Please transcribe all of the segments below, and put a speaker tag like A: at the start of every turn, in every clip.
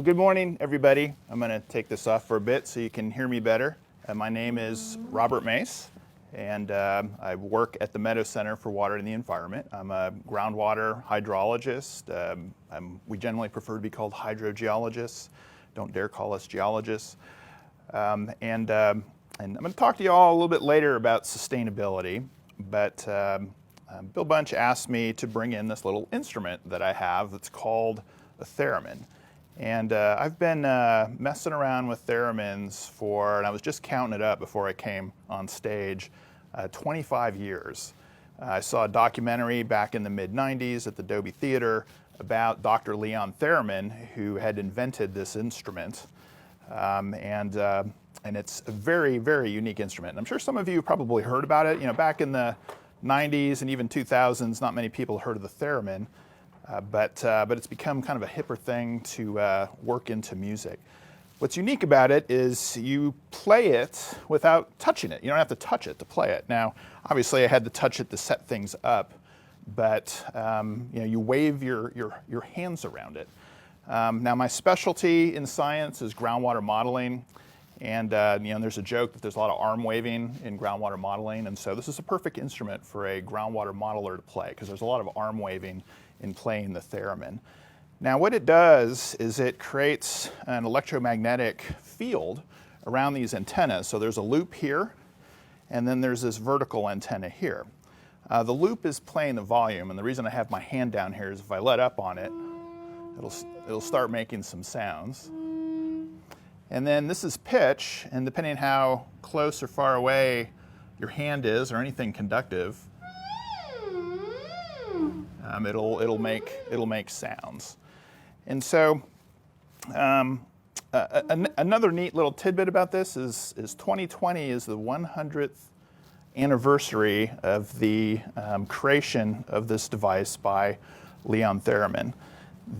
A: Well, good morning, everybody. I'm going to take this off for a bit so you can hear me better. My name is Robert Mace, and I work at the Meadow Center for Water and the Environment. I'm a groundwater hydrologist. We generally prefer to be called hydrogeologists. Don't dare call us geologists. And I'm going to talk to you all a little bit later about sustainability, but Bill Bunch asked me to bring in this little instrument that I have that's called a theremin. And I've been messing around with theremins for, and I was just counting it up before I came on stage, 25 years. I saw a documentary back in the mid-90s at the Dolby Theater about Dr. Leon Theremin, who had invented this instrument. And it's a very, very unique instrument. And I'm sure some of you probably heard about it. You know, back in the 90s and even 2000s, not many people heard of the theremin. But it's become kind of a hipper thing to work into music. What's unique about it is you play it without touching it. You don't have to touch it to play it. Now, obviously, I had to touch it to set things up, but you know, you wave your hands around it. Now, my specialty in science is groundwater modeling, and you know, there's a joke that there's a lot of arm waving in groundwater modeling, and so this is a perfect instrument for a groundwater modeler to play because there's a lot of arm waving in playing the theremin. Now what it does is it creates an electromagnetic field around these antennas. So there's a loop here, and then there's this vertical antenna here. The loop is playing the volume, and the reason I have my hand down here is if I let up on it, it'll start making some sounds. And then this is pitch, and depending on how close or far away your hand is or anything conductive, it'll make sounds. And so another neat little tidbit about this is 2020 is the 100th anniversary of the creation of this device by Leon Theremin.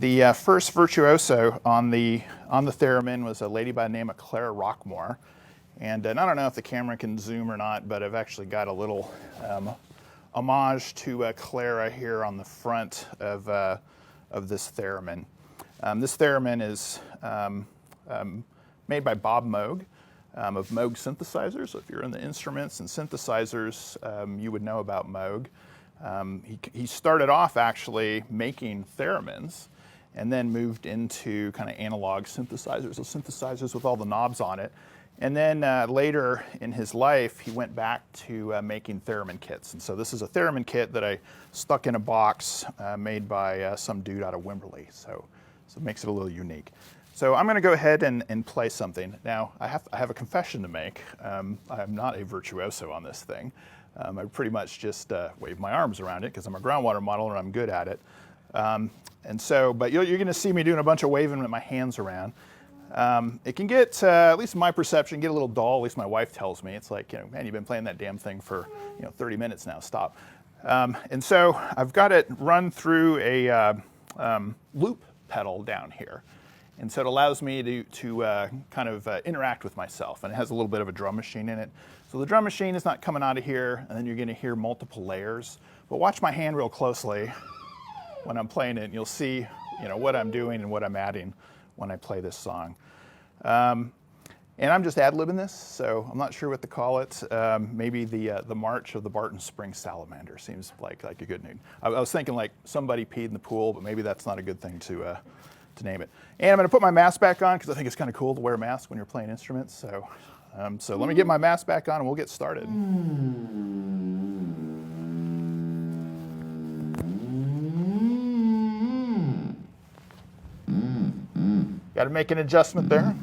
A: The first virtuoso on the theremin was a lady by the name of Clara Rockmore. And I don't know if the camera can zoom or not, but I've actually got a little homage to Clara here on the front of this theremin. This theremin is made by Bob Moog of Moog Synthesizers. So if you're in the instruments and synthesizers, you would know about Moog. He started off actually making theremins and then moved into kind of analog synthesizers, so synthesizers with all the knobs on it. And then later in his life, he went back to making theremin kits. And so this is a theremin kit that I stuck in a box made by some dude out of Wimberley. So it makes it a little unique. So I'm going to go ahead and play something. Now, I have a confession to make. I'm not a virtuoso on this thing. I pretty much just wave my arms around it because I'm a groundwater modeler and I'm good at it. But you're going to see me doing a bunch of waving with my hands around. It can get, at least in my perception, get a little dull. At least my wife tells me. It's like, you know, man, you've been playing that damn thing for 30 minutes now. Stop. And so I've got it run through a loop pedal down here. And so it allows me to kind of interact with myself. And it has a little bit of a drum machine in it. So the drum machine is not coming out of here, and then you're going to hear multiple layers. But watch my hand real closely when I'm playing it, and you'll see, you know, what I'm doing and what I'm adding when I play this song. And I'm just ad-libbing this, so I'm not sure what to call it. Maybe the March of the Barton Springs Salamander seems like a good name. I was thinking like somebody peed in the pool, but maybe that's not a good thing to name it. And I'm going to put my mask back on because I think it's kind of cool to wear a mask when you're playing instruments. So let me get my mask back on and we'll get started. Got to make an adjustment there.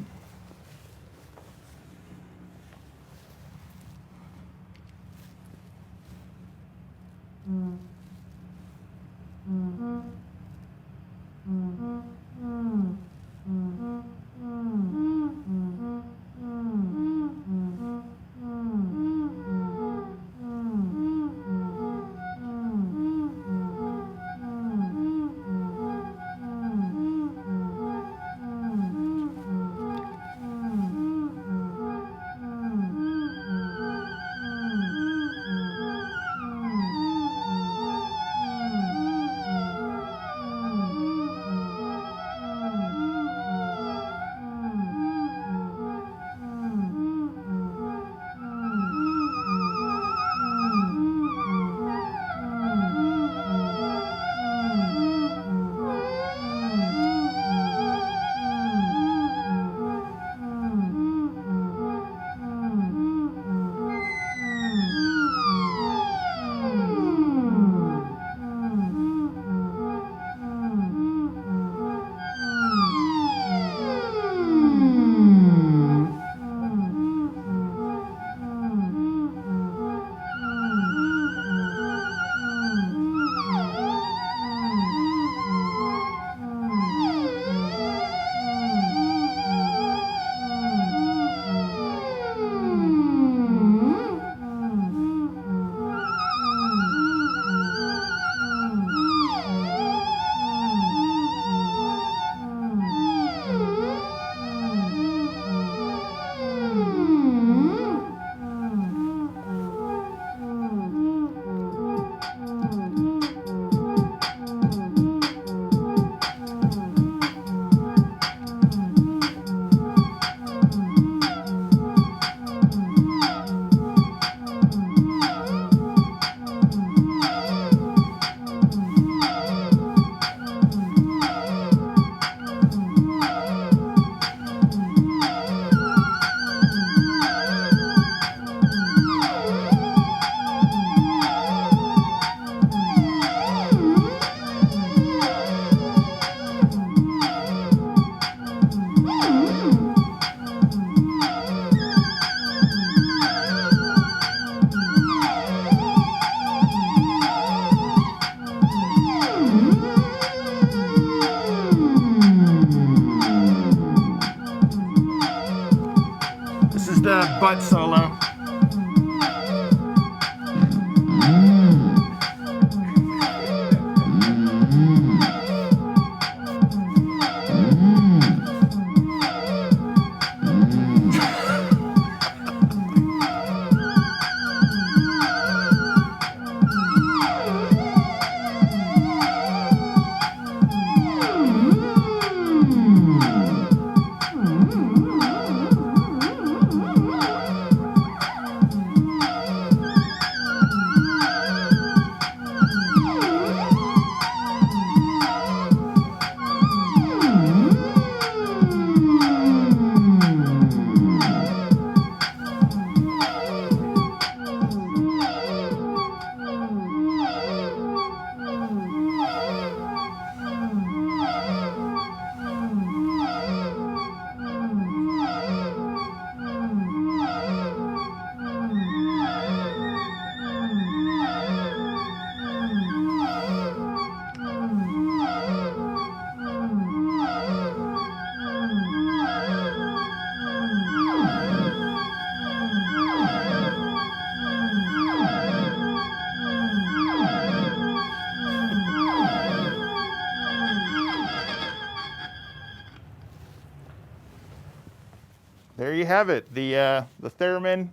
A: you have it, the Theremin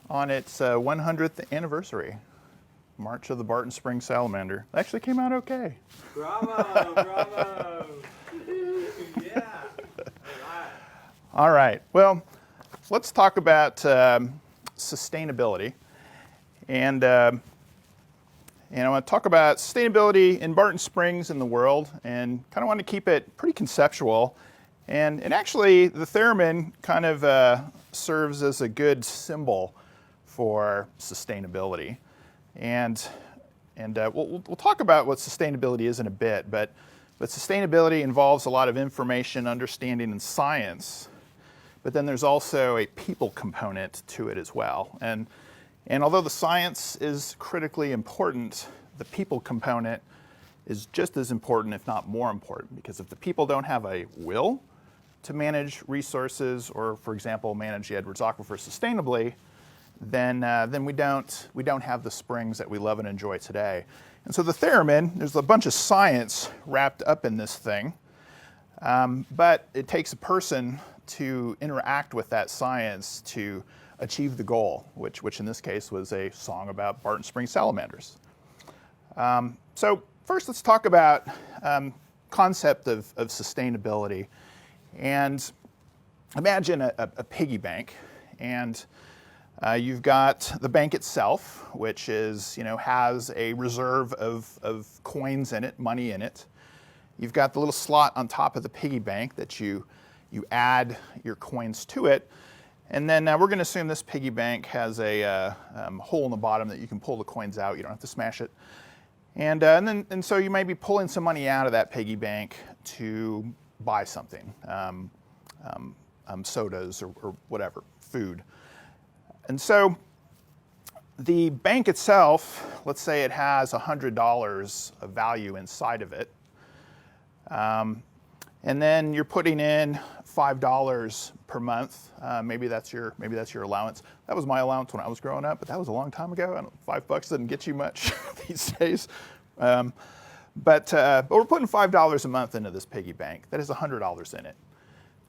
A: on its 100th anniversary. March of the Barton Springs Salamander. It actually came out okay.
B: Bravo, bravo. Yeah.
A: All right. Well, let's talk about sustainability. And I want to talk about sustainability in Barton Springs in the world, and kind of want to keep it pretty conceptual. And actually, the Theremin kind of serves as a good symbol for sustainability. And we'll talk about what sustainability is in a bit, but sustainability involves a lot of information, understanding, and science. But then there's also a people component to it as well. And although the science is critically important, the people component is just as important, if not more important, because if the people don't have a will to manage resources, or for example, manage the Edwards Aquifer sustainably, then we don't have the springs that we love and enjoy today. And so the Theremin, there's a bunch of science wrapped up in this thing, but it takes a person to interact with that science to achieve the goal, which in this case was a song about Barton Springs salamanders. So first, let's talk about concept of sustainability. And imagine a piggy bank, and you've got the bank itself, which is, has a reserve of coins in it, money in it. You've got the little slot on top of the piggy bank that you add your coins to it. And then we're going to assume this piggy bank has a hole in the bottom that you can pull the coins out. You don't have to smash it. And so you may be pulling some money out of that piggy bank to buy something, sodas or whatever, food. And so the bank itself, let's say it has $100 of value inside of it. And then you're putting in $5 per month. Maybe that's your allowance. That was my allowance when I was growing up, but that was a long time ago. $5 doesn't get you much these days. But we're putting $5 a month into this piggy bank. That has $100 in it.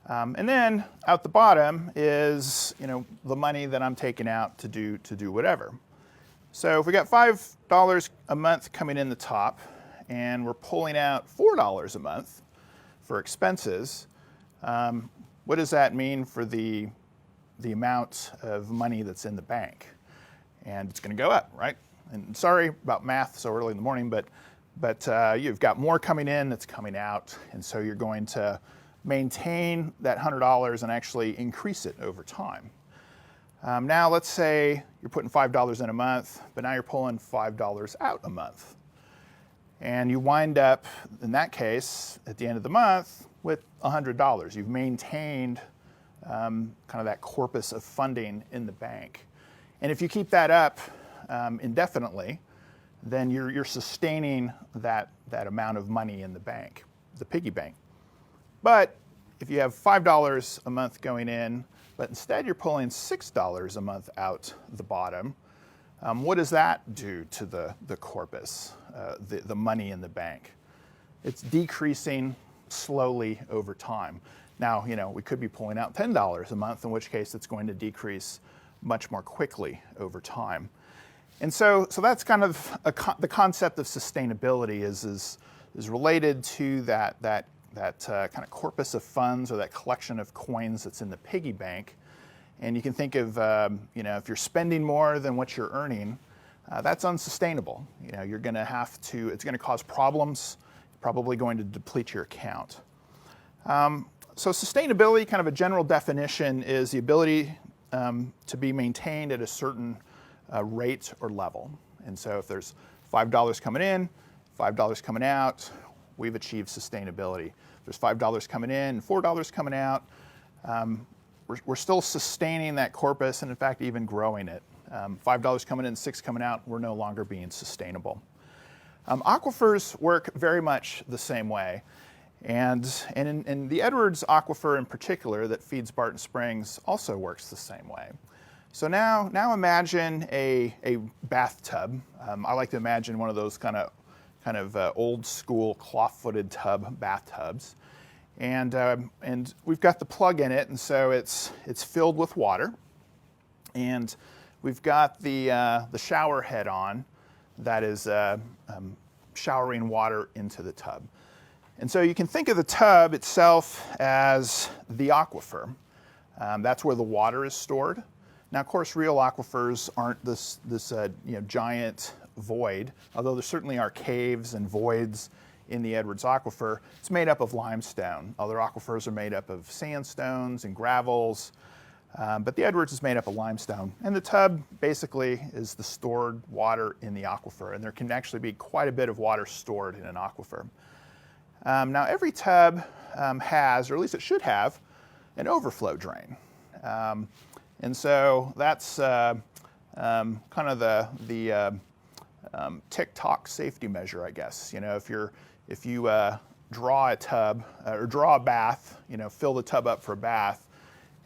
A: And then out the bottom is the money that I'm taking out to do whatever. So if we got $5 a month coming in the top, and we're pulling out $4 a month for expenses, what does that mean for the amount of money that's in the bank? And it's going to go up, right? And sorry about math so early in the morning, but you've got more coming in that's coming out, and so you're going to maintain that $100 and actually increase it over time. Now let's say you're putting $5 in a month, but now you're pulling $5 out a month. And you wind up, in that case, at the end of the month with $100. You've maintained kind of that corpus of funding in the bank. And if you keep that up indefinitely, then you're sustaining that amount of money in the bank, the piggy bank. But if you have $5 a month going in, but instead you're pulling $6 a month out the bottom, what does that do to the corpus, the money in the bank? It's decreasing slowly over time. Now, we could be pulling out $10 a month, in which case it's going to decrease much more quickly over time. And so that's kind of the concept of sustainability is related to that kind of corpus of funds, or that collection of coins that's in the piggy bank. And you can think of, if you're spending more than what you're earning, that's unsustainable. You're going to it's going to cause problems, probably going to deplete your account. So sustainability, kind of a general definition, is the ability to be maintained at a certain rate or level. And so if there's $5 coming in, $5 coming out, we've achieved sustainability. If there's $5 coming in, $4 coming out, we're still sustaining that corpus, and in fact even growing it. $5 coming in, $6 coming out, we're no longer being sustainable. Aquifers work very much the same way. And in the Edwards Aquifer in particular that feeds Barton Springs also works the same way. So now imagine a bathtub. I like to imagine one of those kind of old school cloth-footed bathtubs. And we've got the plug in it, and so it's filled with water. And we've got the shower head on that is showering water into the tub. And so you can think of the tub itself as the aquifer. That's where the water is stored. Now, of course, real aquifers aren't this giant void, although there certainly are caves and voids in the Edwards Aquifer. It's made up of limestone. Other aquifers are made up of sandstones and gravels, but the Edwards is made up of limestone. And the tub basically is the stored water in the aquifer, and there can actually be quite a bit of water stored in an aquifer. Now, every tub has, or at least it should have, an overflow drain. And so that's kind of the tick-tock safety measure, I guess. You know, if you draw a tub or draw a bath, fill the tub up for a bath,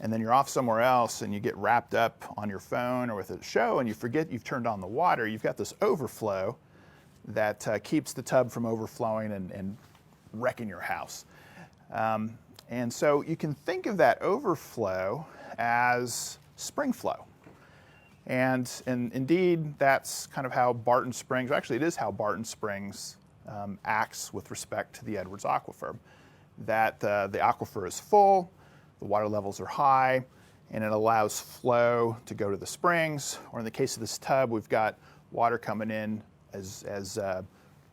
A: and then you're off somewhere else and you get wrapped up on your phone or with a show and you forget you've turned on the water, you've got this overflow that keeps the tub from overflowing and wrecking your house. And so you can think of that overflow as spring flow. And indeed, that's kind of how Barton Springs, actually it is how Barton Springs acts with respect to the Edwards Aquifer. That the aquifer is full, the water levels are high, and it allows flow to go to the springs. Or in the case of this tub, we've got water coming in as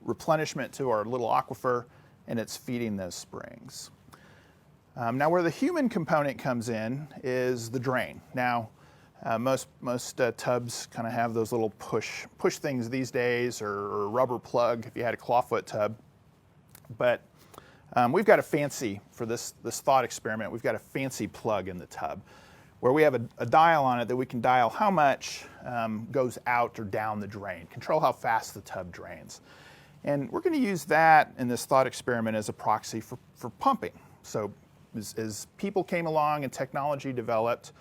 A: replenishment to our little aquifer, and it's feeding those springs. Now, where the human component comes in is the drain. Now, most tubs kind of have those little push things these days, or a rubber plug if you had a clawfoot tub. But we've got a fancy, for this thought experiment, we've got a fancy plug in the tub where we have a dial on it that we can dial how much goes out or down the drain, control how fast the tub drains. And we're going to use that in this thought experiment as a proxy for pumping. So as people came along and technology developed,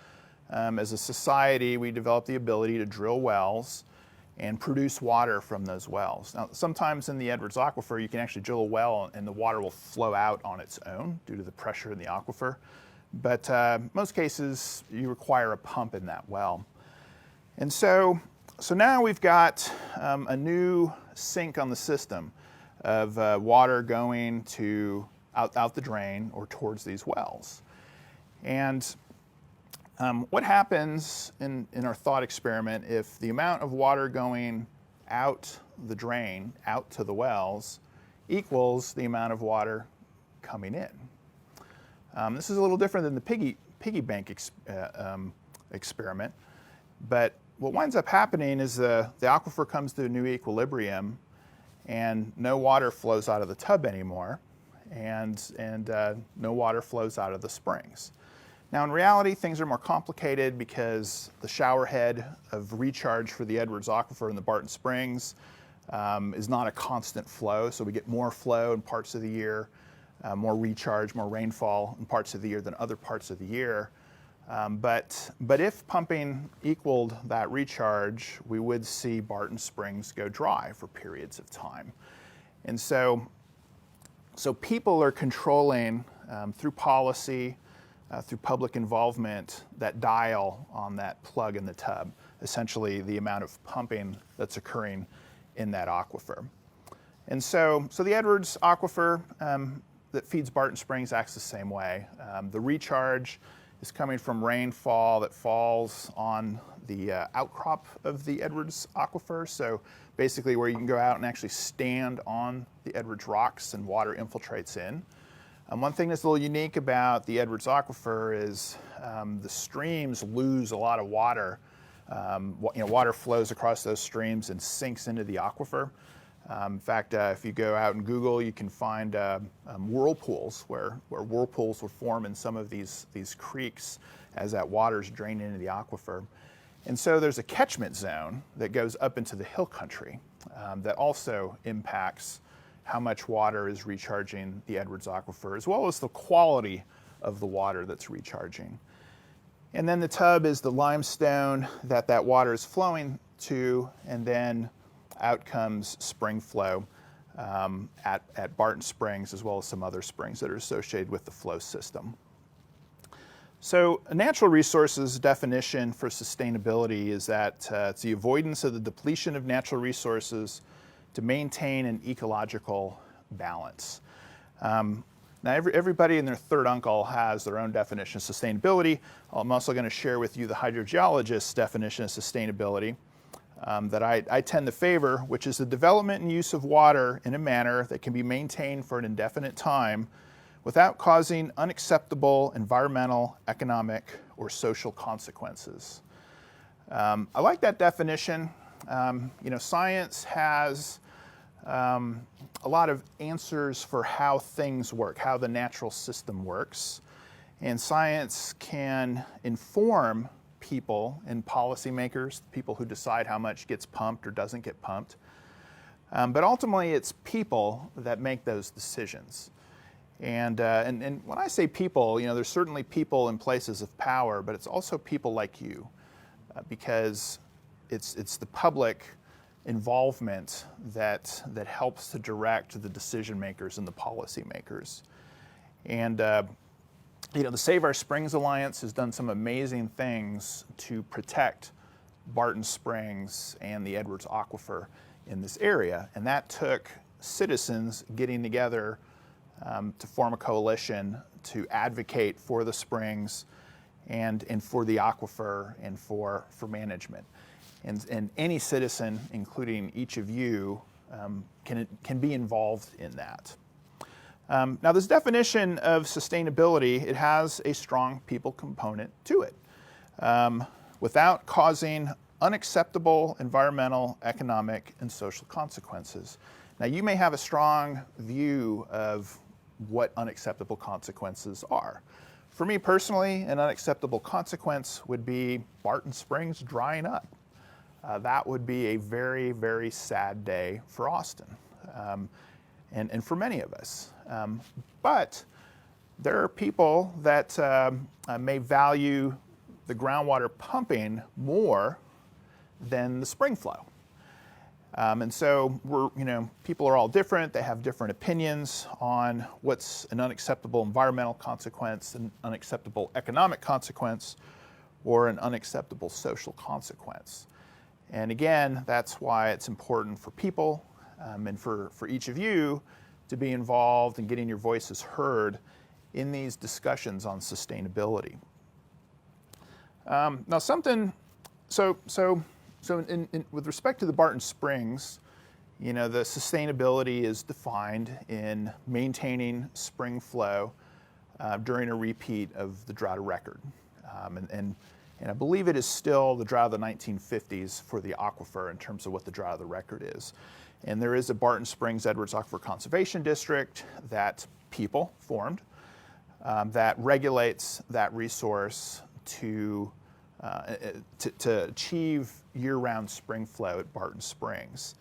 A: as a society, we developed the ability to drill wells and produce water from those wells. Now, sometimes in the Edwards Aquifer, you can actually drill a well and the water will flow out on its own due to the pressure in the aquifer. But most cases, you require a pump in that well. And so now we've got a new sink on the system of water going out the drain or towards these wells. And what happens in our thought experiment if the amount of water going out the drain, out to the wells, equals the amount of water coming in? This is a little different than the piggy bank experiment, but what winds up happening is the aquifer comes to a new equilibrium and no water flows out of the tub anymore, and no water flows out of the springs. Now, in reality, things are more complicated because the shower head of recharge for the Edwards Aquifer in the Barton Springs is not a constant flow, so we get more flow in parts of the year, more recharge, more rainfall in parts of the year than other parts of the year. But if pumping equaled that recharge, we would see Barton Springs go dry for periods of time. And so people are controlling through policy, through public involvement, that dial on that plug in the tub, essentially the amount of pumping that's occurring in that aquifer. And so the Edwards Aquifer that feeds Barton Springs acts the same way. The recharge is coming from rainfall that falls on the outcrop of the Edwards Aquifer, so basically where you can go out and actually stand on the Edwards rocks and water infiltrates in. One thing that's a little unique about the Edwards Aquifer is the streams lose a lot of water. Water flows across those streams and sinks into the aquifer. In fact, if you go out and Google, you can find whirlpools where whirlpools will form in some of these creeks as that water's drained into the aquifer. And so there's a catchment zone that goes up into the hill country that also impacts how much water is recharging the Edwards Aquifer, as well as the quality of the water that's recharging. And then the tub is the limestone that water is flowing to, and then out comes spring flow at Barton Springs, as well as some other springs that are associated with the flow system. So a natural resources definition for sustainability is that it's the avoidance of the depletion of natural resources to maintain an ecological balance. Now everybody and their third uncle has their own definition of sustainability. I'm also going to share with you the hydrogeologist's definition of sustainability that I tend to favor, which is the development and use of water in a manner that can be maintained for an indefinite time without causing unacceptable environmental, economic, or social consequences. I like that definition. Science has a lot of answers for how things work, how the natural system works. And science can inform people and policymakers, people who decide how much gets pumped or doesn't get pumped. But ultimately, it's people that make those decisions. And when I say people, there's certainly people in places of power, but it's also people like you, because it's the public involvement that helps to direct the decision makers and the policy makers. And the Save Our Springs Alliance has done some amazing things to protect Barton Springs and the Edwards Aquifer in this area, and that took citizens getting together to form a coalition to advocate for the springs and for the aquifer and for management. And any citizen, including each of you, can be involved in that. Now, this definition of sustainability, it has a strong people component to it, without causing unacceptable environmental, economic, and social consequences. Now, you may have a strong view of what unacceptable consequences are. For me personally, an unacceptable consequence would be Barton Springs drying up. That would be a very, very sad day for Austin, and for many of us. But there are people that may value the groundwater pumping more than the spring flow. And so people are all different. They have different opinions on what's an unacceptable environmental consequence, an unacceptable economic consequence, or an unacceptable social consequence. And again, that's why it's important for people and for each of you to be involved in getting your voices heard in these discussions on sustainability. Now, with respect to the Barton Springs, the sustainability is defined in maintaining spring flow during a repeat of the drought of record. And I believe it is still the drought of the 1950s for the aquifer in terms of what the drought of the record is. And there is a Barton Springs Edwards Aquifer Conservation District that people formed that regulates that resource to achieve year-round spring flow at Barton Springs.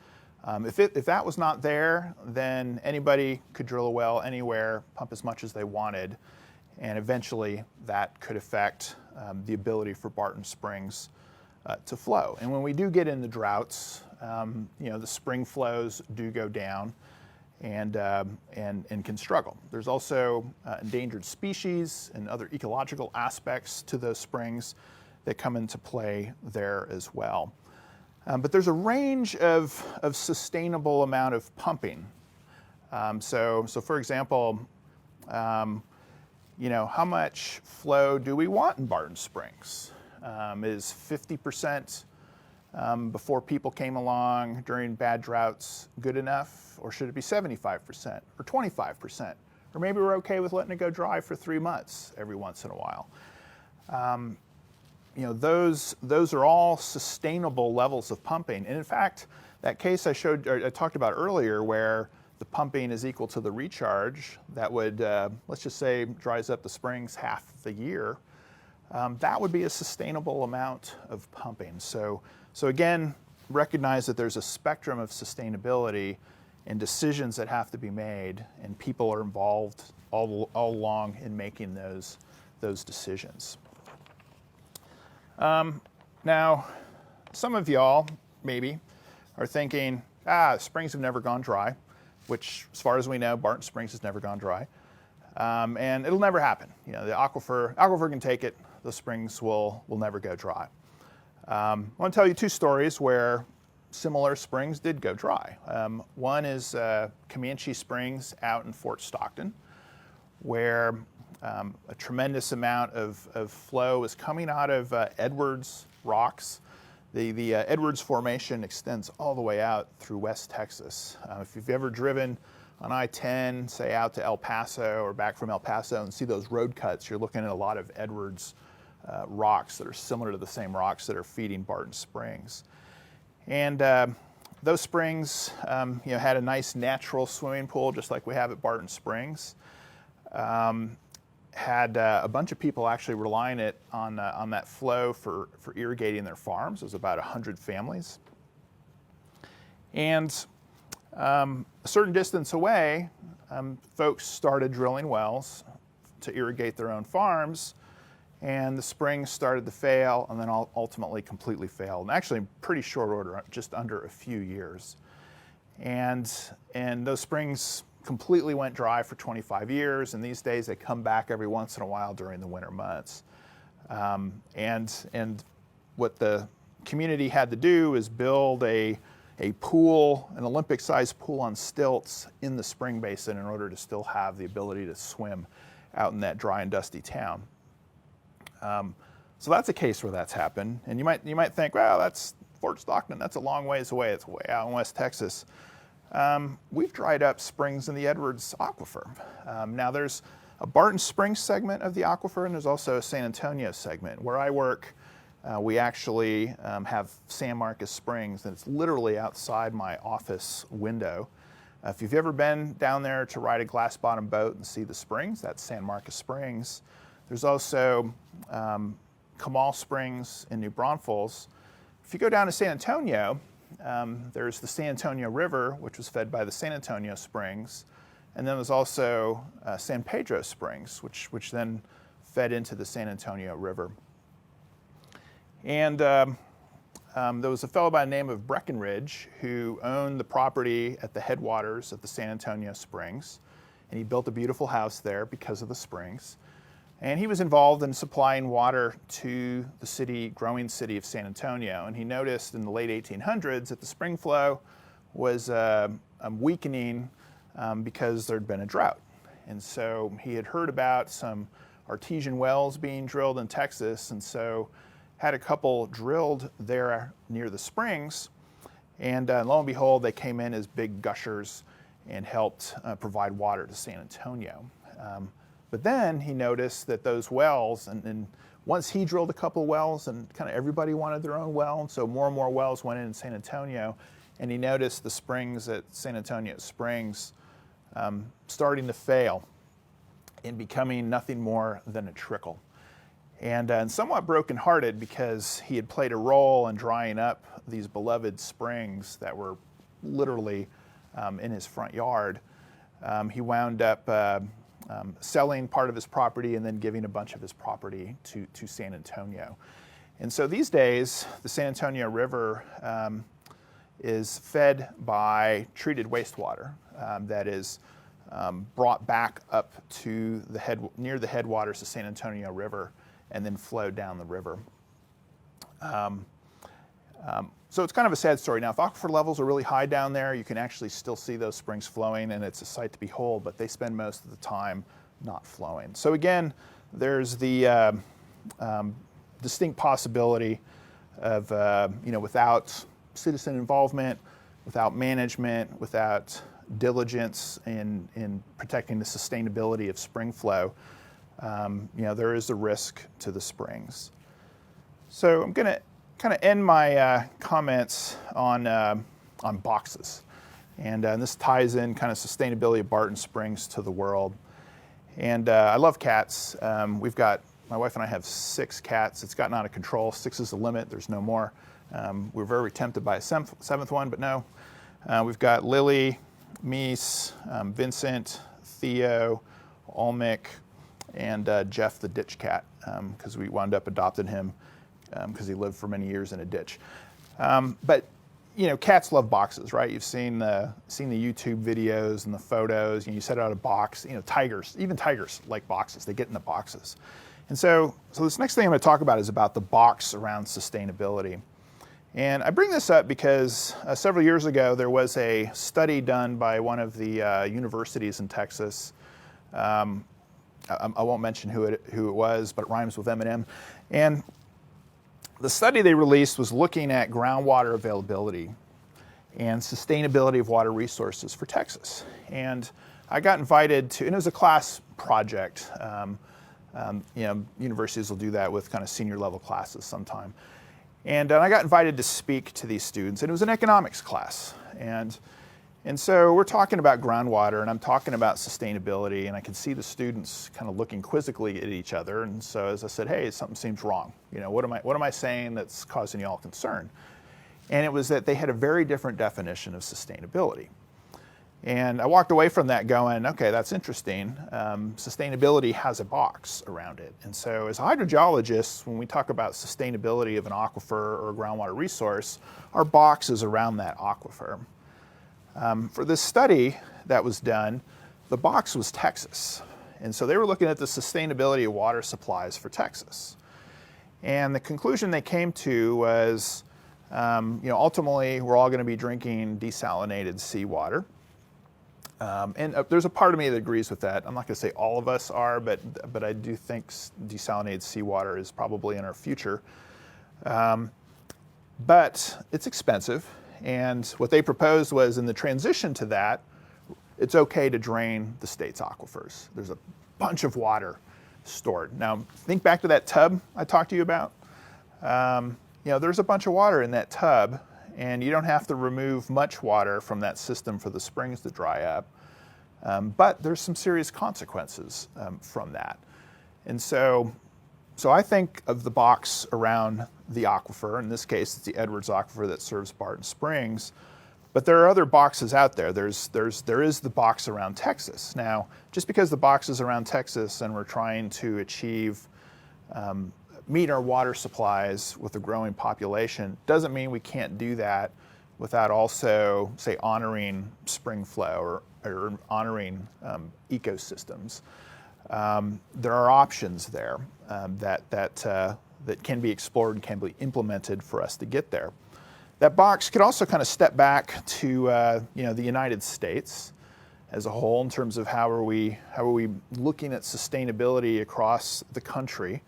A: If that was not there, then anybody could drill a well anywhere, pump as much as they wanted, and eventually that could affect the ability for Barton Springs to flow. And when we do get into droughts, the spring flows do go down and can struggle. There's also endangered species and other ecological aspects to those springs that come into play there as well. But there's a range of sustainable amount of pumping. So for example, how much flow do we want in Barton Springs? Is 50% before people came along during bad droughts good enough, or should it be 75% or 25%? Or maybe we're okay with letting it go dry for 3 months every once in a while. Those are all sustainable levels of pumping. And in fact, that case I talked about earlier, where the pumping is equal to the recharge, that would, let's just say, dries up the springs half the year. That would be a sustainable amount of pumping. So again, recognize that there's a spectrum of sustainability and decisions that have to be made, and people are involved all along in making those decisions. Now, some of y'all maybe are thinking, springs have never gone dry, which, as far as we know, Barton Springs has never gone dry. And it'll never happen. You know, the aquifer can take it. The springs will never go dry. I want to tell you two stories where similar springs did go dry. One is Comanche Springs out in Fort Stockton, where a tremendous amount of flow was coming out of Edwards rocks. The Edwards Formation extends all the way out through West Texas. If you've ever driven on I-10, say out to El Paso or back from El Paso and see those road cuts, you're looking at a lot of Edwards rocks that are similar to the same rocks that are feeding Barton Springs. And those springs had a nice natural swimming pool, just like we have at Barton Springs. Had a bunch of people actually relying on that flow for irrigating their farms. It was about 100 families. And a certain distance away, folks started drilling wells to irrigate their own farms, and the springs started to fail and then ultimately completely failed. And actually in pretty short order, just under a few years. And those springs completely went dry for 25 years, and these days they come back every once in a while during the winter months. And what the community had to do is build a pool, an Olympic-sized pool on stilts in the spring basin in order to still have the ability to swim out in that dry and dusty town. So that's a case where that's happened. And you might think, well, that's Fort Stockton, that's a long ways away, it's way out in West Texas. We've dried up springs in the Edwards Aquifer. Now there's a Barton Springs segment of the aquifer, and there's also a San Antonio segment. Where I work, we actually have San Marcos Springs, and it's literally outside my office window. If you've ever been down there to ride a glass bottom boat and see the springs, that's San Marcos Springs. There's also Comanche Springs in New Braunfels. If you go down to San Antonio, there's the San Antonio River, which was fed by the San Antonio Springs. And then there's also San Pedro Springs, which then fed into the San Antonio River. And there was a fellow by the name of Breckenridge who owned the property at the headwaters of the San Antonio Springs. And he built a beautiful house there because of the springs. And he was involved in supplying water to the growing city of San Antonio. And he noticed in the late 1800s that the spring flow was weakening because there'd been a drought. And so he had heard about some artesian wells being drilled in Texas, and so had a couple drilled there near the springs. And lo and behold, they came in as big gushers and helped provide water to San Antonio. But then he noticed that those wells, and once he drilled a couple wells, and kind of everybody wanted their own well, and so more and more wells went in San Antonio, and he noticed the springs at San Antonio Springs starting to fail and becoming nothing more than a trickle. And somewhat brokenhearted because he had played a role in drying up these beloved springs that were literally in his front yard, he wound up selling part of his property and then giving a bunch of his property to San Antonio. And so these days, the San Antonio River is fed by treated wastewater that is brought back up to near the headwaters of San Antonio River and then flowed down the river. So it's kind of a sad story. Now, if aquifer levels are really high down there, you can actually still see those springs flowing, and it's a sight to behold, but they spend most of the time not flowing. So again, there's the distinct possibility of, without citizen involvement, without management, without diligence in protecting the sustainability of spring flow, there is a risk to the springs. So I'm going to kind of end my comments on boxes. And this ties in kind of sustainability of Barton Springs to the world. And I love cats. My wife and I have 6 cats. It's gotten out of control. 6 is the limit. There's no more. We're very tempted by a 7th one, but no. We've got Lily, Mace, Vincent, Theo, Olmec, and Jeff the ditch cat, because we wound up adopting him because he lived for many years in a ditch. But cats love boxes, right? You've seen the YouTube videos and the photos, and you set out a box. Tigers, even tigers like boxes. They get in the boxes. And so this next thing I'm going to talk about is about the box around sustainability. And I bring this up because several years ago there was a study done by one of the universities in Texas. I won't mention who it was, but it rhymes with M&M. And the study they released was looking at groundwater availability and sustainability of water resources for Texas. And I got invited to, and it was a class project. Universities will do that with kind of senior level classes sometime. And I got invited to speak to these students, and it was an economics class. And so we're talking about groundwater, and I'm talking about sustainability, and I could see the students kind of looking quizzically at each other. And so as I said, hey, something seems wrong. What am I saying that's causing you all concern? And it was that they had a very different definition of sustainability. And I walked away from that going, okay, that's interesting. Sustainability has a box around it. And so as hydrogeologists, when we talk about sustainability of an aquifer or a groundwater resource, our box is around that aquifer. For this study that was done, the box was Texas. And so they were looking at the sustainability of water supplies for Texas. And the conclusion they came to was, ultimately, we're all going to be drinking desalinated seawater. And there's a part of me that agrees with that. I'm not going to say all of us are, but I do think desalinated seawater is probably in our future. But it's expensive. And what they proposed was in the transition to that, it's okay to drain the state's aquifers. There's a bunch of water stored. Now, think back to that tub I talked to you about. There's a bunch of water in that tub, and you don't have to remove much water from that system for the springs to dry up. But there's some serious consequences from that. And so I think of the box around the aquifer. In this case, it's the Edwards Aquifer that serves Barton Springs. But there are other boxes out there. There is the box around Texas. Now, just because the box is around Texas and we're trying to meet our water supplies with a growing population, doesn't mean we can't do that without also, say, honoring spring flow or honoring ecosystems. There are options there that can be explored and can be implemented for us to get there. That box could also kind of step back to the United States as a whole in terms of how are we looking at sustainability across the country.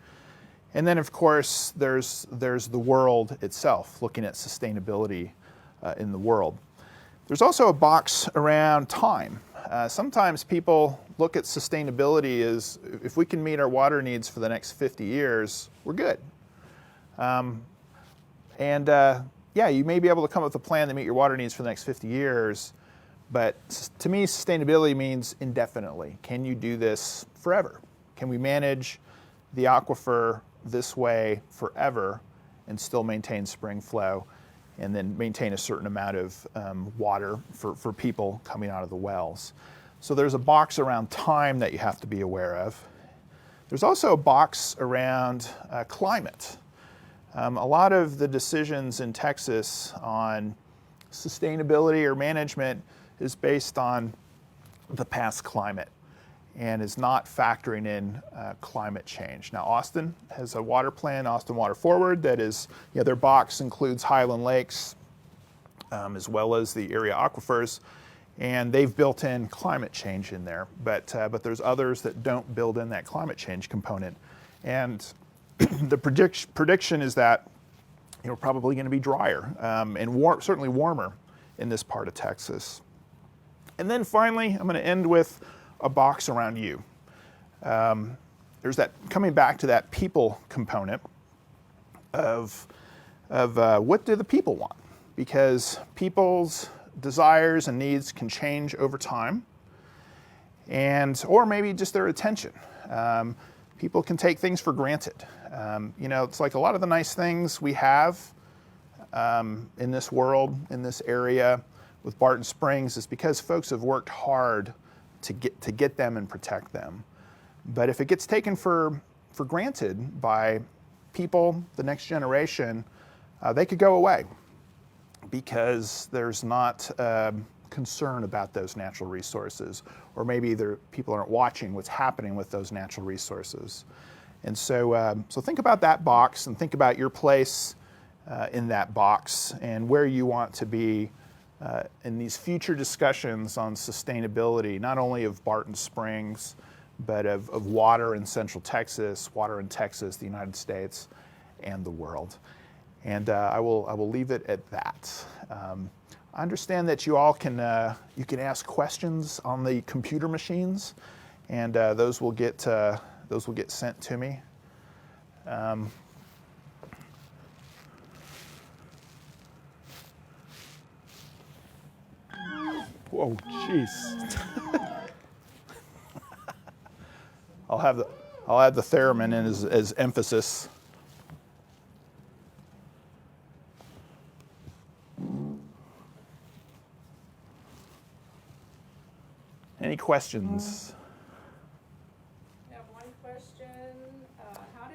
A: And then, of course, there's the world itself, looking at sustainability in the world. There's also a box around time. Sometimes people look at sustainability as if we can meet our water needs for the next 50 years, we're good. You may be able to come up with a plan to meet your water needs for the next 50 years, but to me, sustainability means indefinitely. Can you do this forever? Can we manage the aquifer this way forever and still maintain spring flow and then maintain a certain amount of water for people coming out of the wells? So there's a box around time that you have to be aware of. There's also a box around climate. A lot of the decisions in Texas on sustainability or management is based on the past climate and is not factoring in climate change. Now, Austin has a water plan, Austin Water Forward, that is, their box includes Highland Lakes as well as the area aquifers, and they've built in climate change in there. But there's others that don't build in that climate change component. And the prediction is that we're probably going to be drier and certainly warmer in this part of Texas. And then finally, I'm going to end with a box around you. There's that coming back to that people component of what do the people want? Because people's desires and needs can change over time, or maybe just their attention. People can take things for granted. It's like a lot of the nice things we have in this world, in this area with Barton Springs is because folks have worked hard to get them and protect them. But if it gets taken for granted by people, the next generation, they could go away. because there's not concern about those natural resources, or maybe people aren't watching what's happening with those natural resources. And so, so think about that box and think about your place in that box and where you want to be in these future discussions on sustainability, not only of Barton Springs, but of water in Central Texas, water in Texas, the United States, and the world. And I will leave it at that. I understand that you all can ask questions on the computer machines, and those will get sent to me. Whoa, jeez. I'll have the theremin in as emphasis. Any questions?
C: I have one question. How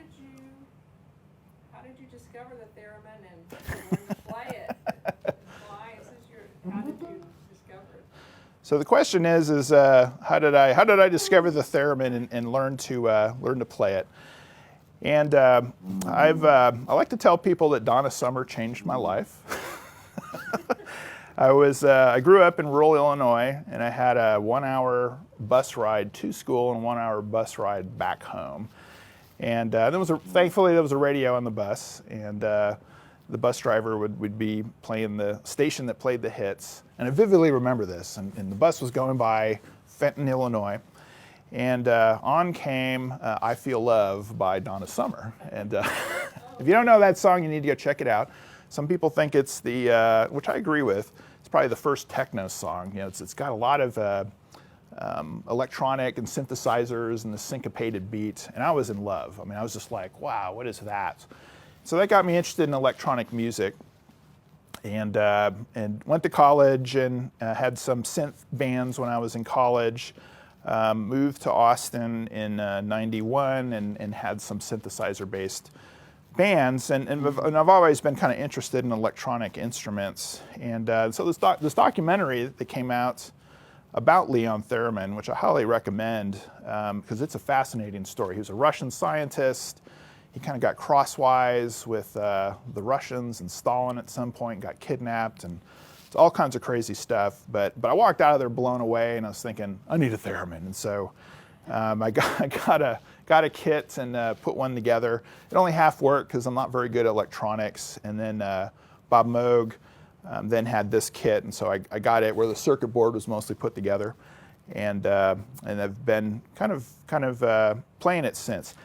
C: did you discover the theremin and learn to play it? Why? How did you discover it?
A: So the question is how did I discover the theremin and learn to play it? And I like to tell people that Donna Summer changed my life. I grew up in rural Illinois, and I had a 1-hour bus ride to school and 1-hour bus ride back home. And thankfully there was a radio on the bus, and the bus driver would be playing the station that played the hits. And I vividly remember this. And the bus was going by Fenton, Illinois, and on came "I Feel Love" by Donna Summer. And if you don't know that song, you need to go check it out. Some people think it's which I agree with. It's probably the first techno song. You know, it's got a lot of electronic and synthesizers and the syncopated beat, and I was in love. I mean, I was just like, wow, what is that? So that got me interested in electronic music, and went to college and had some synth bands when I was in college. Moved to Austin in '91 and had some synthesizer-based bands, and I've always been kind of interested in electronic instruments. And so this documentary that came out about Leon Theremin, which I highly recommend because it's a fascinating story. He was a Russian scientist. He kind of got crosswise with the Russians and Stalin at some point, got kidnapped, and it's all kinds of crazy stuff. But I walked out of there blown away, and I was thinking, I need a theremin. And so I got a kit and put one together. It only half worked because I'm not very good at electronics. And then Bob Moog then had this kit, and so I got it where the circuit board was mostly put together, and I've been kind of playing it since.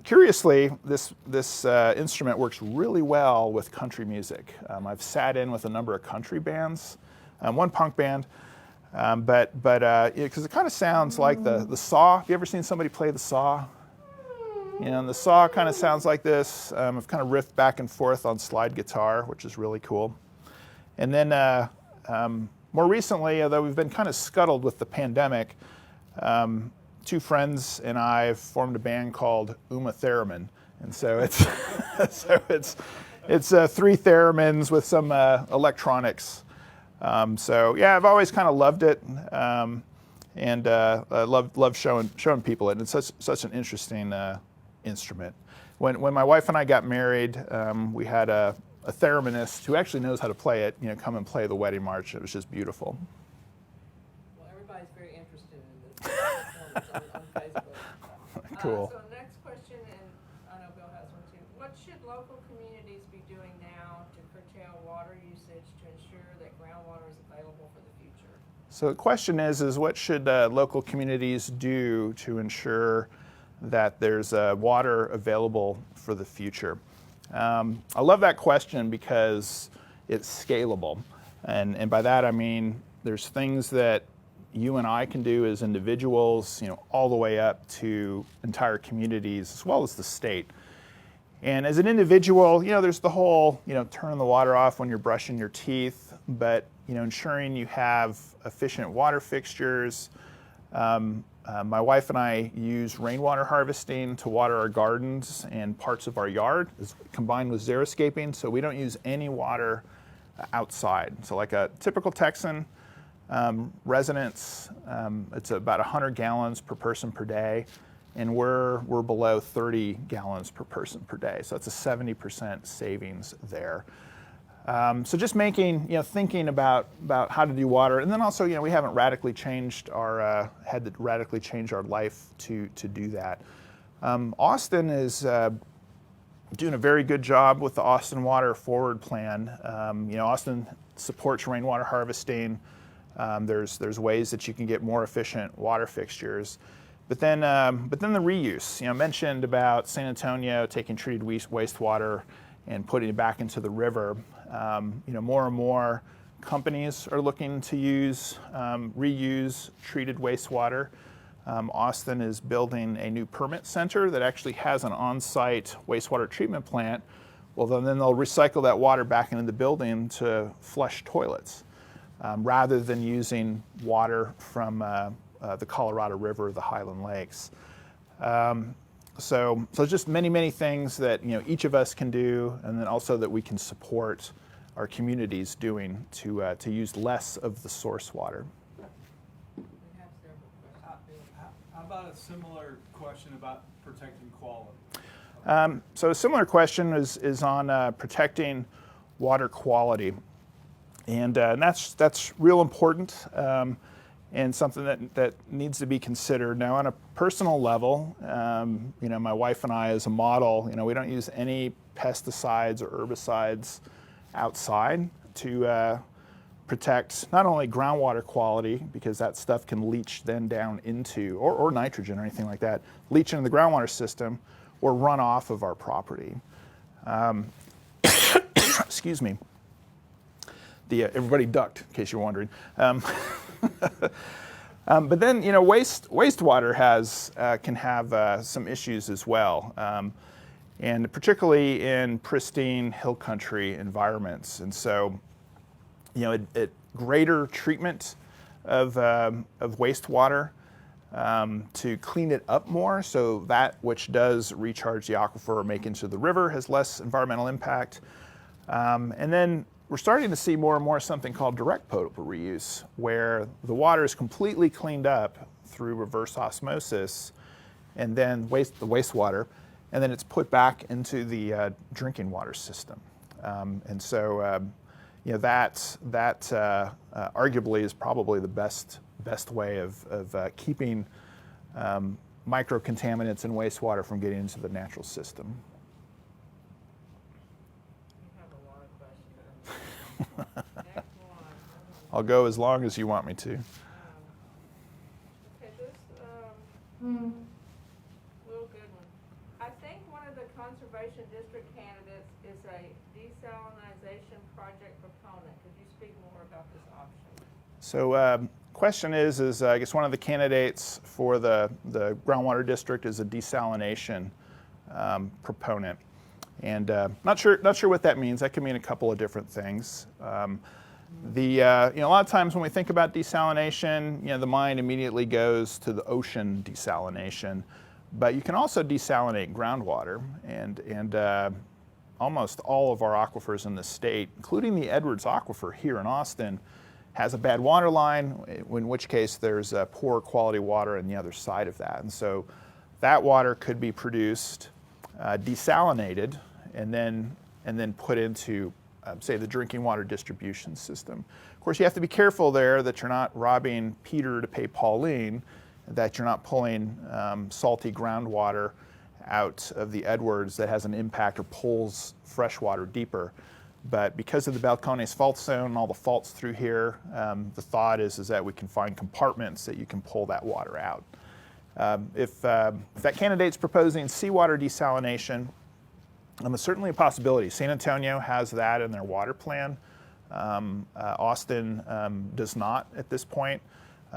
A: Curiously, this instrument works really well with country music. I've sat in with a number of country bands, one punk band, but because it kind of sounds like the saw. Have you ever seen somebody play the saw? You know, and the saw kind of sounds like this. I've kind of riffed back and forth on slide guitar, which is really cool. And then more recently, although we've been kind of scuttled with the pandemic, two friends and I have formed a band called Theremin, and so it's three theremins with some electronics. So yeah, I've always kind of loved it, and love showing people it. And it's such an interesting instrument. When my wife and I got married, we had a thereminist who actually knows how to play it, come and play the wedding march. It was just beautiful.
C: Well, everybody's very interested in this on Facebook.
A: Cool.
C: So next question, and I know Bill has one too. What should local communities be doing now to curtail water usage to ensure that groundwater is available for the future?
A: So the question is what should local communities do to ensure that there's water available for the future? I love that question because it's scalable. And by that I mean there's things that you and I can do as individuals, all the way up to entire communities as well as the state. And as an individual, there's the whole, turn the water off when you're brushing your teeth, but, ensuring you have efficient water fixtures. My wife and I use rainwater harvesting to water our gardens and parts of our yard, combined with xeriscaping, so we don't use any water outside. So like a typical Texan residence, it's about 100 gallons per person per day, and we're below 30 gallons per person per day. So that's a 70% savings there. So just thinking about how to do water, and then also, we haven't radically changed had to radically change our life to do that. Austin is doing a very good job with the Austin Water Forward Plan. Austin supports rainwater harvesting. There's ways that you can get more efficient water fixtures. But then the reuse. Mentioned about San Antonio taking treated wastewater and putting it back into the river. More and more companies are looking to reuse treated wastewater. Austin is building a new permit center that actually has an on-site wastewater treatment plant. Well, then they'll recycle that water back into the building to flush toilets, rather than using water from the Colorado River, the Highland Lakes. So just many things that each of us can do, and then also that we can support our communities doing to use less of the source water.
C: We have several questions.
B: How about a similar question about protecting quality?
A: So a similar question is on protecting water quality, and that's real important. And something that needs to be considered. Now, on a personal level, my wife and I, as a model, we don't use any pesticides or herbicides outside to protect not only groundwater quality, because that stuff can leach then down into, or nitrogen or anything like that, leach into the groundwater system or run off of our property. Excuse me. Everybody ducked, in case you're wondering. But then, wastewater can have some issues as well, and particularly in pristine hill country environments. And so, greater treatment of wastewater to clean it up more, so that which does recharge the aquifer or make into the river has less environmental impact. And then we're starting to see more and more something called direct potable reuse, where the water is completely cleaned up through reverse osmosis, and then the wastewater, and then it's put back into the drinking water system. And so, that arguably is probably the best way of keeping microcontaminants in wastewater from getting into the natural system.
C: Next one.
A: I'll go as long as you want me to.
C: Okay, this real good one. I think one of the conservation district candidates is a desalination project proponent. Could you speak more about this option?
A: So, question is I guess one of the candidates for the groundwater district is a desalination proponent. And not sure what that means. That could mean a couple of different things. A lot of times when we think about desalination, the mind immediately goes to the ocean desalination, but you can also desalinate groundwater, and almost all of our aquifers in the state, including the Edwards Aquifer here in Austin, has a bad water line, in which case there's poor quality water on the other side of that. And so that water could be produced, desalinated, and then put into, say, the drinking water distribution system. Of course, you have to be careful there that you're not robbing Peter to pay Pauline, that you're not pulling salty groundwater out of the Edwards that has an impact or pulls fresh water deeper. But because of the Balcones fault zone and all the faults through here, the thought is that we can find compartments that you can pull that water out. If that candidate's proposing seawater desalination, it's certainly a possibility. San Antonio has that in their water plan. Austin does not at this point,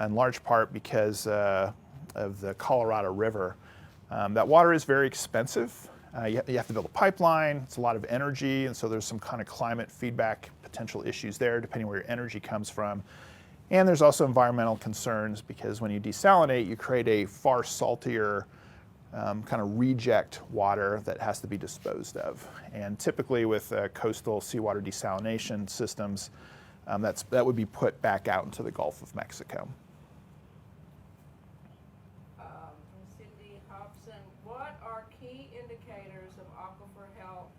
A: in large part because of the Colorado River. That water is very expensive. You have to build a pipeline. It's a lot of energy, and so there's some kind of climate feedback potential issues there, depending where your energy comes from. And there's also environmental concerns, because when you desalinate, you create a far saltier kind of reject water that has to be disposed of. And typically with coastal seawater desalination systems, that would be put back out into the Gulf of Mexico.
C: From Cindy Hobson, what are key indicators of aquifer health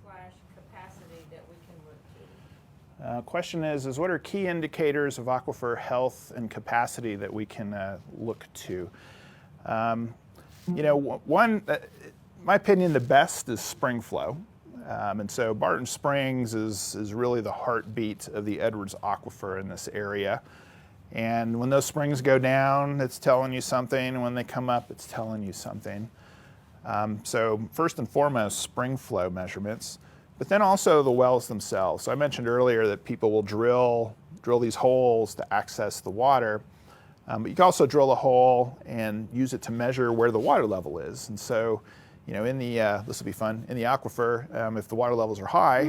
C: / capacity that we can look to?
A: Question is what are key indicators of aquifer health and capacity that we can look to? One, my opinion, the best is spring flow. And so Barton Springs is really the heartbeat of the Edwards Aquifer in this area. And when those springs go down, it's telling you something. And when they come up, it's telling you something. So first and foremost, spring flow measurements, but then also the wells themselves. So I mentioned earlier that people will drill these holes to access the water. But you can also drill a hole and use it to measure where the water level is. And so, in the, this will be fun, in the aquifer, if the water levels are high,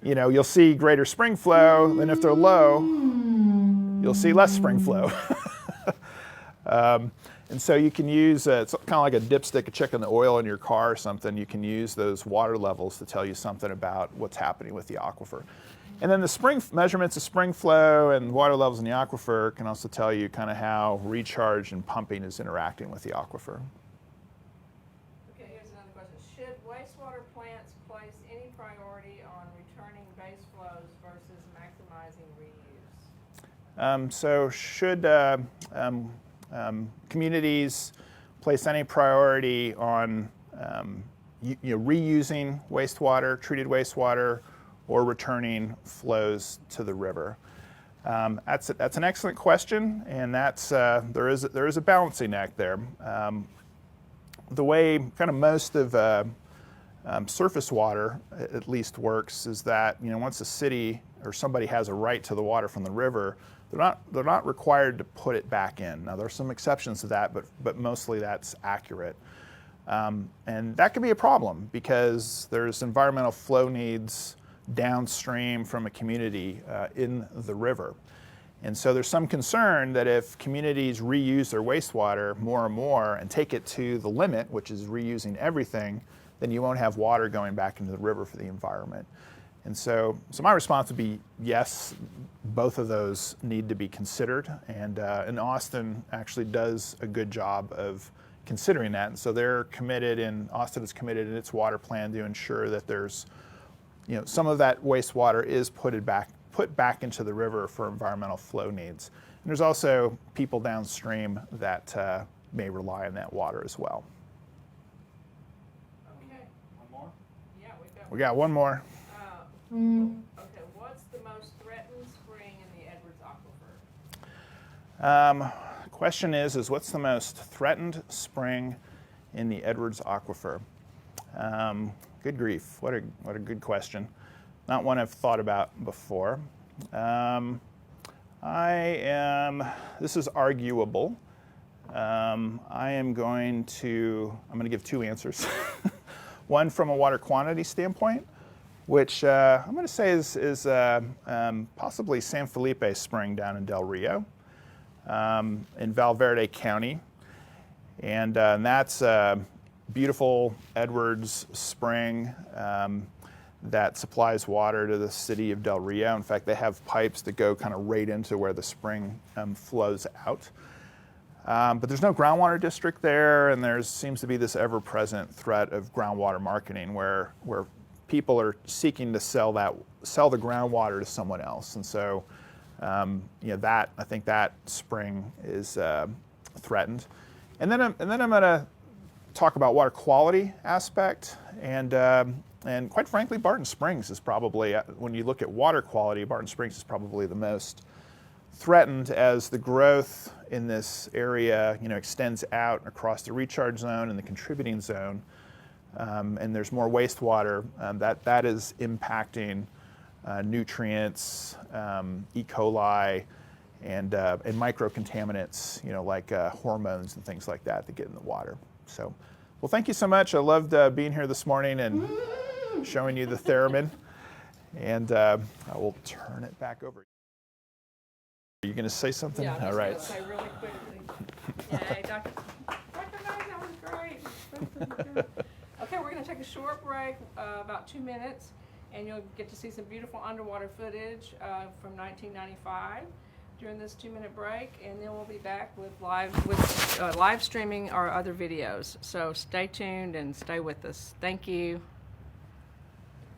A: you'll see greater spring flow, and if they're low, you'll see less spring flow. And so you can use, it's kind of like a dipstick of checking the oil in your car or something. You can use those water levels to tell you something about what's happening with the aquifer. And then the spring measurements of spring flow and water levels in the aquifer can also tell you kind of how recharge and pumping is interacting with the aquifer.
C: Okay, here's another question. Should wastewater plants place any priority on returning base flows versus maximizing reuse?
A: So should communities place any priority on reusing wastewater, treated wastewater, or returning flows to the river? That's an excellent question, and there is a balancing act there. The way kind of most of surface water at least works is that once a city or somebody has a right to the water from the river, they're not required to put it back in. Now there are some exceptions to that, but mostly that's accurate. And that can be a problem because there's environmental flow needs downstream from a community in the river. And so there's some concern that if communities reuse their wastewater more and more and take it to the limit, which is reusing everything, then you won't have water going back into the river for the environment. And so my response would be yes, both of those need to be considered. And Austin actually does a good job of considering that. And so they're committed, and Austin is committed in its water plan to ensure that there's some of that wastewater is put back into the river for environmental flow needs. And there's also people downstream that may rely on that water as well.
C: Okay.
B: One more?
C: Yeah,
A: We got one more.
C: Okay, what's the most threatened spring in the Edwards Aquifer?
A: Question is what's the most threatened spring in the Edwards Aquifer? Good grief, what a good question. Not one I've thought about before. This is arguable. I'm going to give two answers. One from a water quantity standpoint, which I'm going to say is possibly San Felipe Spring down in Del Rio, in Valverde County. And that's beautiful Edwards Spring that supplies water to the city of Del Rio. In fact, they have pipes that go kind of right into where the spring flows out. But there's no groundwater district there, and there seems to be this ever-present threat of groundwater marketing where people are seeking to sell the groundwater to someone else. And so I think that spring is threatened. And then I'm going to talk about water quality aspect, and quite frankly, Barton Springs is probably, when you look at water quality, Barton Springs is probably the most threatened as the growth in this area, extends out across the recharge zone and the contributing zone, and there's more wastewater that is impacting nutrients, E. coli, and microcontaminants, like hormones and things like that get in the water. So, well, thank you so much. I loved being here this morning and showing you the Theremin. And I will turn it back over. Are you going to say something?
C: Yeah, I'm
A: All
C: just
A: right.
C: gonna say really quickly. Yay, Dr. Knight, that was great. Okay, we're going to take a short break, about 2 minutes, and you'll get to see some beautiful underwater footage from 1995 during this 2-minute break, and then we'll be back with live streaming our other videos. So stay tuned and stay with us. Thank you.